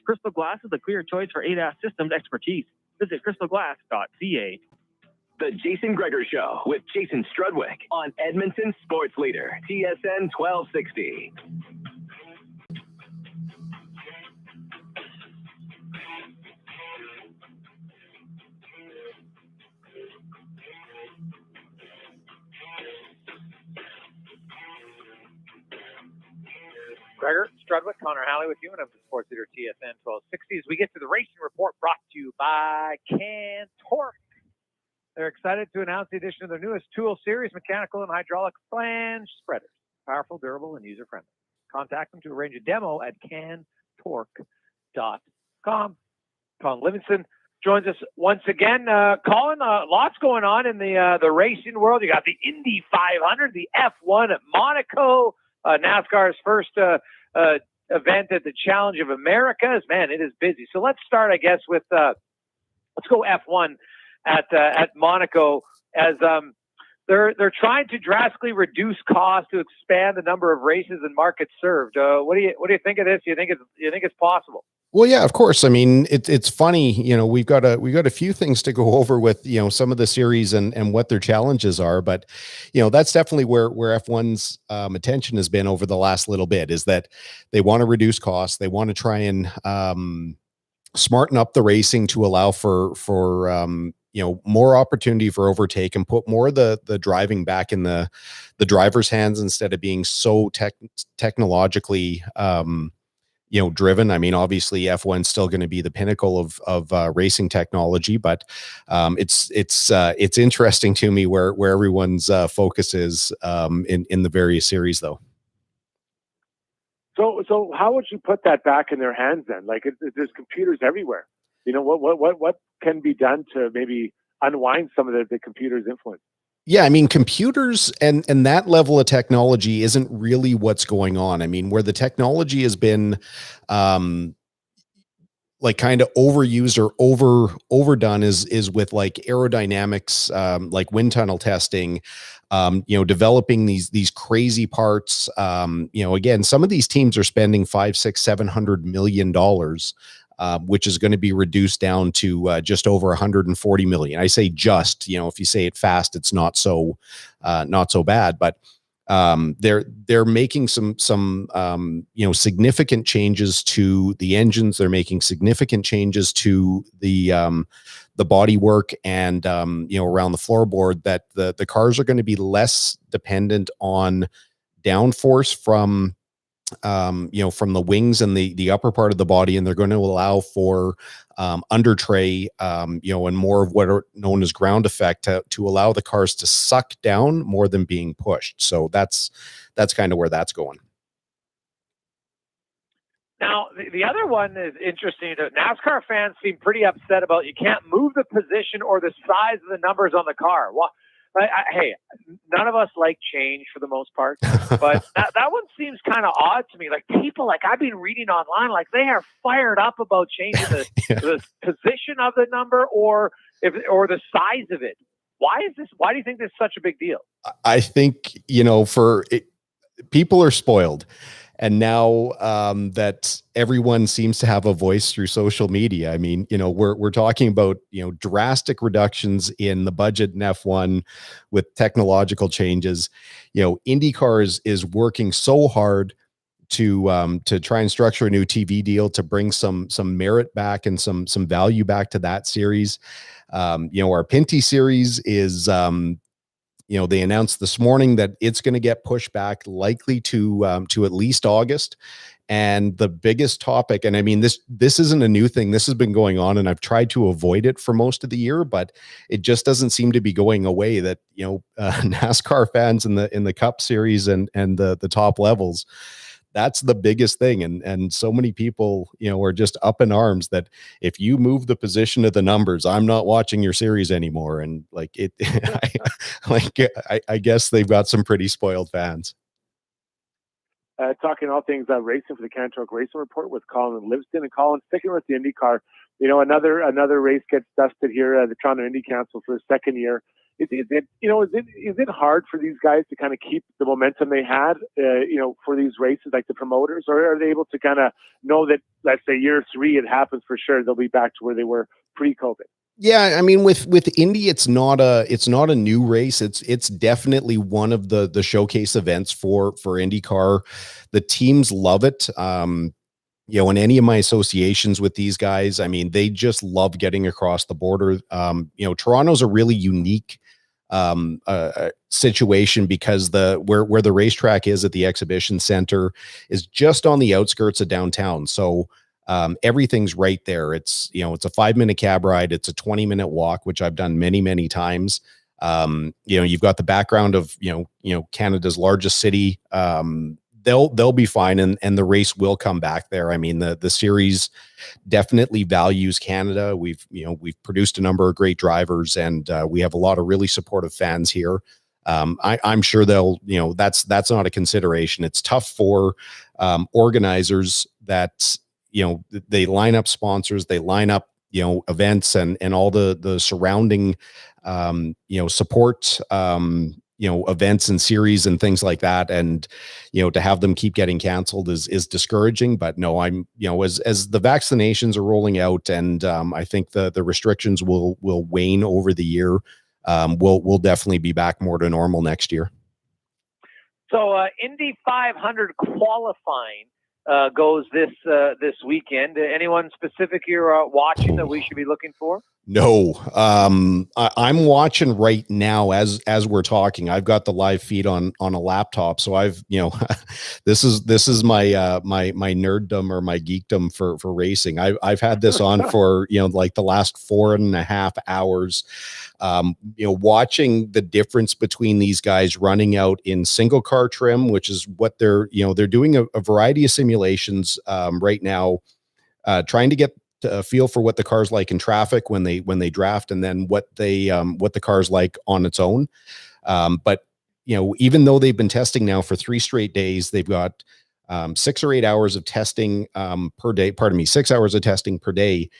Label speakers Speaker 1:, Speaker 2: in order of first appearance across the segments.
Speaker 1: Crystal Glass is the clear choice for ADAS systems expertise. Visit crystalglass.ca.
Speaker 2: The Jason Greger Show with Jason Strudwick on Edmonton Sports Leader, TSN 1260.
Speaker 3: Greger, Strudwick, Connor Halley with you, and I'm the Sports Leader TSN 1260. As we get to the racing report brought to you by CanTorque. They're excited to announce the addition of their newest tool series, mechanical and hydraulic flange spreaders. Powerful, durable, and user-friendly. Contact them to arrange a demo at cantorque.com. Colin Livingston joins us once again. Colin, lots going on in the racing world. You got the Indy 500, the F1 at Monaco, NASCAR's first event at the Challenge of Americas. Man, it is busy. So let's start, I guess, with let's go F1 at Monaco, as they're trying to drastically reduce costs to expand the number of races and markets served. What do you think of this? You think it's possible?
Speaker 4: Well, yeah, of course. I mean, it's funny, we've got a few things to go over with, some of the series and what their challenges are, but, that's definitely where F1's attention has been over the last little bit, is that they want to reduce costs. They want to try and smarten up the racing to allow for more opportunity for overtake and put more of the driving back in the driver's hands instead of being so technologically driven. I mean, obviously F1's still going to be the pinnacle of racing technology, but it's interesting to me where everyone's focus is in the various series, though.
Speaker 5: So how would you put that back in their hands then? Like, there's computers everywhere. What can be done to maybe unwind some of the computer's influence?
Speaker 4: Yeah, I mean, computers and that level of technology isn't really what's going on. I mean, where the technology has been like kind of overused or overdone is with like aerodynamics, like wind tunnel testing, developing these crazy parts. Again, some of these teams are spending $500, $600, $700 million, which is going to be reduced down to just over 140 million. I say just, if you say it fast, it's not so bad, but they're making some significant changes to the engines. They're making significant changes to the bodywork and around the floorboard, that the cars are going to be less dependent on downforce from the wings and the upper part of the body, and they're going to allow for under tray, and more of what are known as ground effect to allow the cars to suck down more than being pushed. So that's kind of where that's going.
Speaker 3: Now, the other one is interesting. NASCAR fans seem pretty upset about you can't move the position or the size of the numbers on the car. Well, hey, none of us like change for the most part, but that one seems kind of odd to me. Like, people, like, I've been reading online, like, they are fired up about changing the position of the number or the size of it. Why do you think this is such a big deal?
Speaker 4: I think, people are spoiled. And now that everyone seems to have a voice through social media, I mean, we're talking about, drastic reductions in the budget in F1 with technological changes. Indycar is working so hard to try and structure a new TV deal to bring some merit back and some value back to that series. Our Pinty series is, they announced this morning that it's going to get pushed back likely to at least August. And the biggest topic, and I mean, this isn't a new thing. This has been going on, and I've tried to avoid it for most of the year, but it just doesn't seem to be going away. That NASCAR fans in the Cup Series and the top levels, that's the biggest thing. And so many people, are just up in arms that if you move the position of the numbers, I'm not watching your series anymore. And like I guess they've got some pretty spoiled fans.
Speaker 5: Talking all things racing for the CanTorque Racing Report with Colin Livingston. And Colin, sticking with the IndyCar, another race gets dusted here. The Toronto Indy Council for the second year Is it hard for these guys to kind of keep the momentum they had, for these races, like the promoters, or are they able to kind of know that, let's say year 3, it happens for sure, they'll be back to where they were pre-COVID?
Speaker 4: Yeah, I mean, with Indy, it's not a new race. It's definitely one of the showcase events for IndyCar. The teams love it. In any of my associations with these guys, I mean, they just love getting across the border. Toronto's a really unique situation because where the racetrack is at the exhibition center is just on the outskirts of downtown. So everything's right there. It's a 5-minute cab ride. It's a 20-minute walk, which I've done many, many times. You've got the background of, Canada's largest city. They'll be fine. And the race will come back there. I mean, the series definitely values Canada. We've produced a number of great drivers, and we have a lot of really supportive fans here. I'm sure they'll, that's not a consideration. It's tough for organizers that, they line up sponsors, they line up, events and all the surrounding, support, events and series and things like that. And, to have them keep getting canceled is discouraging. But no, I'm, as the vaccinations are rolling out, and I think the restrictions will wane over the year, we'll definitely be back more to normal next year.
Speaker 3: So Indy 500 qualifying goes this weekend. Anyone specific you're watching that we should be looking for?
Speaker 4: No, I'm watching right now as we're talking. I've got the live feed on a laptop, so I've this is my nerddom or my geekdom for racing. I've had this on for like the last 4.5 hours, watching the difference between these guys running out in single car trim, which is what they're doing a variety of simulations right now, trying to get a feel for what the car's like in traffic when they draft, and then what the car's like on its own. But even though they've been testing now for 3 straight days, they've got 6 or 8 hours of testing per day. 6 hours of testing per day.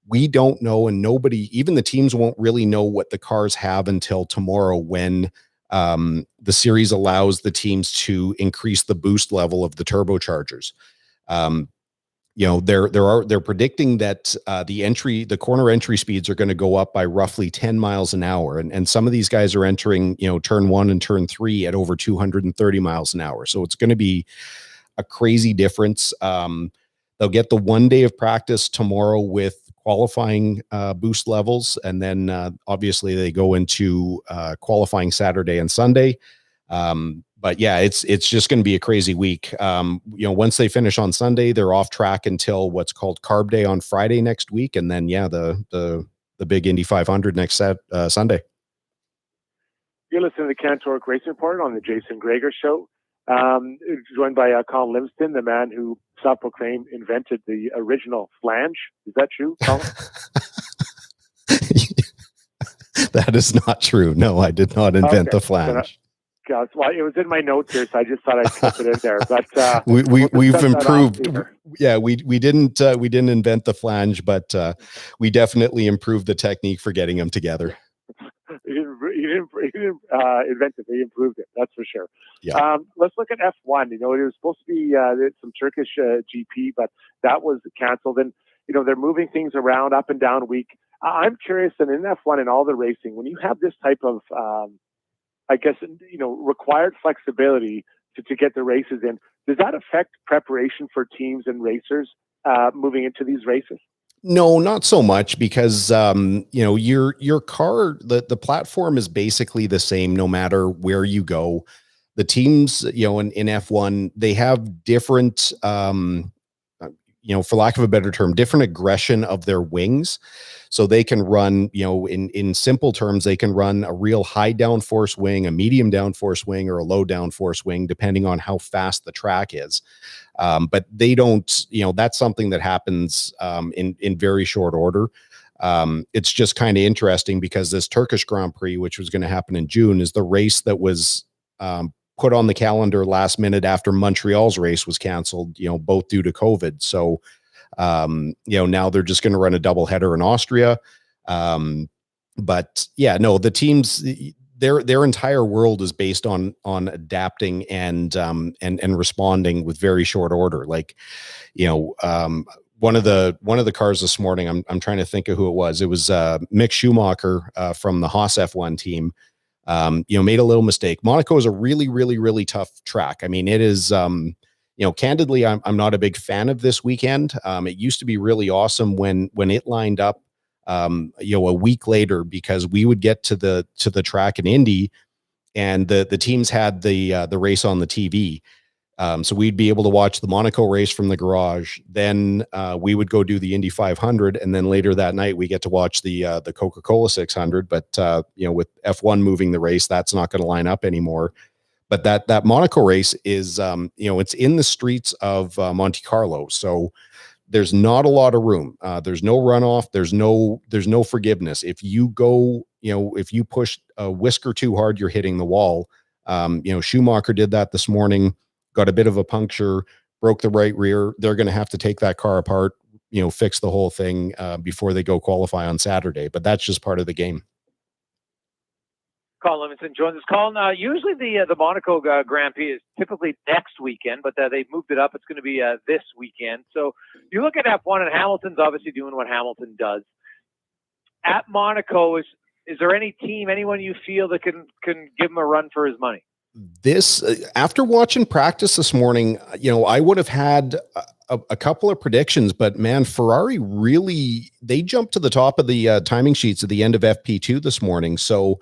Speaker 4: We don't know, and nobody, even the teams, won't really know what the cars have until tomorrow, when the series allows the teams to increase the boost level of the turbochargers. They're predicting that the corner entry speeds are going to go up by roughly 10 miles an hour. And some of these guys are entering, turn 1 and turn 3 at over 230 miles an hour. So it's going to be a crazy difference. They'll get the 1 day of practice tomorrow with qualifying boost levels. And then obviously they go into qualifying Saturday and Sunday. But yeah, it's just going to be a crazy week. Once they finish on Sunday, they're off track until what's called Carb Day on Friday next week, and then the big Indy 500 next Sunday.
Speaker 5: You're listening to the CanTorque Racing Report on the Jason Greger Show, joined by Colin Livingston, the man who self-proclaimed invented the original flange. Is that true, Colin?
Speaker 4: That is not true. No, I did not invent the flange.
Speaker 5: Well, it was in my notes here, so I just thought I'd slip it in there. But
Speaker 4: we've improved. Yeah, we didn't invent the flange, but we definitely improved the technique for getting them together.
Speaker 5: You didn't invent it; they improved it. That's for sure.
Speaker 4: Yeah.
Speaker 5: Let's look at F1. It was supposed to be some Turkish GP, but that was canceled. And they're moving things around up and down week. I'm curious, and in F1 and all the racing, when you have this type of required flexibility to get the races in, does that affect preparation for teams and racers moving into these races?
Speaker 4: No, not so much, because your car, the platform is basically the same no matter where you go. The teams, in F1, they have different, for lack of a better term, different aggression of their wings. So they can run, in simple terms, they can run a real high downforce wing, a medium downforce wing, or a low downforce wing, depending on how fast the track is. But they don't, that's something that happens in very short order. It's just kind of interesting because this Turkish Grand Prix, which was going to happen in June, is the race that was put on the calendar last minute after Montreal's race was canceled, both due to COVID. So, now they're just going to run a double header in Austria. But yeah, no, the teams, their entire world is based on adapting and responding with very short order. Like, one of the cars this morning, I'm trying to think of who it was. It was Mick Schumacher from the Haas F1 team. Made a little mistake. Monaco is a really, really, really tough track. I mean, it is, candidly, I'm not a big fan of this weekend. It used to be really awesome when it lined up, a week later, because we would get to the track in Indy and the teams had the race on the TV. So we'd be able to watch the Monaco race from the garage. Then we would go do the Indy 500, and then later that night we get to watch the Coca-Cola 600. But with F1 moving the race, that's not going to line up anymore. But that Monaco race is, it's in the streets of Monte Carlo, so there's not a lot of room. There's no runoff. There's no forgiveness. If you go, if you push a whisker too hard, you're hitting the wall. Schumacher did that this morning. Got a bit of a puncture, broke the right rear. They're going to have to take that car apart, fix the whole thing before they go qualify on Saturday. But that's just part of the game.
Speaker 3: Colin Livingston joins us. Colin, usually the Monaco Grand Prix is typically next weekend, but they've moved it up. It's going to be this weekend. So you look at F1, and Hamilton's obviously doing what Hamilton does. At Monaco, is there anyone you feel that can give him a run for his money?
Speaker 4: This, after watching practice this morning, I would have had a couple of predictions, but man, Ferrari really, they jumped to the top of the timing sheets at the end of FP2 this morning. So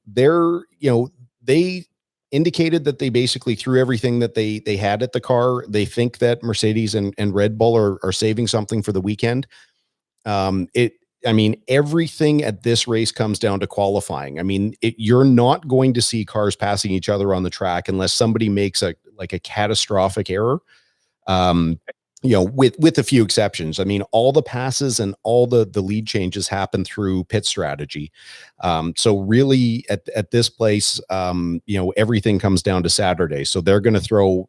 Speaker 4: they indicated that they basically threw everything that they had at the car. They think that Mercedes and Red Bull are saving something for the weekend. Everything at this race comes down to qualifying. I mean, you're not going to see cars passing each other on the track unless somebody makes a catastrophic error. With a few exceptions. I mean, all the passes and all the lead changes happen through pit strategy. So really at this place, everything comes down to Saturday. So they're going to throw,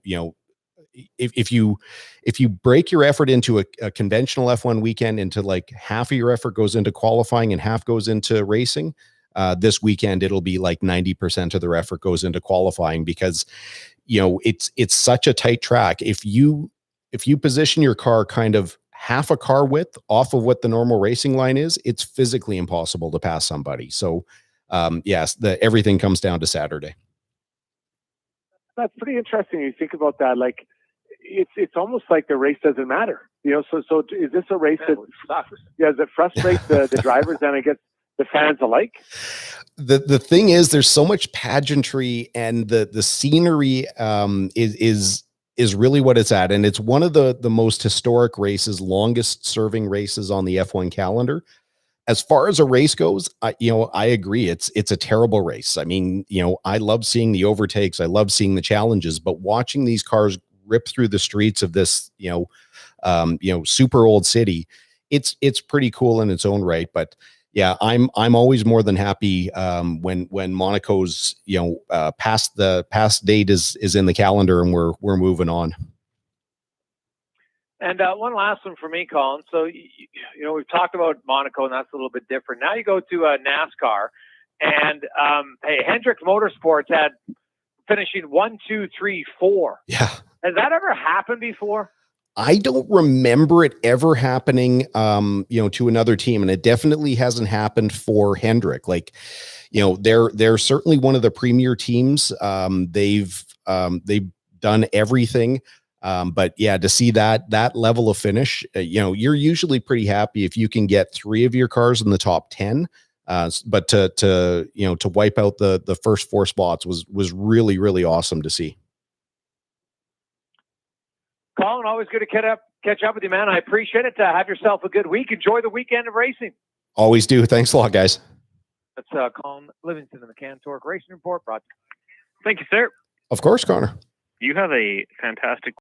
Speaker 4: if you break your effort into a conventional F1 weekend into like half of your effort goes into qualifying and half goes into racing, this weekend it'll be like 90% of their effort goes into qualifying, because it's such a tight track. If you position your car kind of half a car width off of what the normal racing line is, it's physically impossible to pass somebody. So yes, everything comes down to Saturday.
Speaker 5: That's pretty interesting. You think about that. Like, it's almost like the race doesn't matter, so is this a race that does it frustrate the drivers and I guess the fans alike?
Speaker 4: The thing is, there's so much pageantry, and the scenery is really what it's at. And it's one of the most historic races, longest serving races on the F1 calendar. As far as a race goes, I agree. It's a terrible race. I mean, I love seeing the overtakes. I love seeing the challenges, but watching these cars rip through the streets of this, super old city, it's pretty cool in its own right. But yeah, I'm always more than happy when Monaco's past date is in the calendar and we're moving on.
Speaker 3: And one last one for me, Colin. So we've talked about Monaco, and that's a little bit different. Now you go to NASCAR, and hey, Hendrick Motorsports had finishing 1, 2, 3, 4.
Speaker 4: Yeah,
Speaker 3: has that ever happened before?
Speaker 4: I don't remember it ever happening, to another team, and it definitely hasn't happened for Hendrick. Like, they're certainly one of the premier teams. They've done everything, but yeah, to see that level of finish, you're usually pretty happy if you can get 3 of your cars in the top 10. But to wipe out the first 4 spots was really, really awesome to see.
Speaker 3: Colin, always good to catch up with you, man. I appreciate it. Have yourself a good week. Enjoy the weekend of racing.
Speaker 4: Always do. Thanks a lot, guys.
Speaker 3: That's Colin Livingston in the CanTorque Racing Report. Brought to you.
Speaker 1: Thank you, sir.
Speaker 4: Of course, Connor.
Speaker 1: You have a fantastic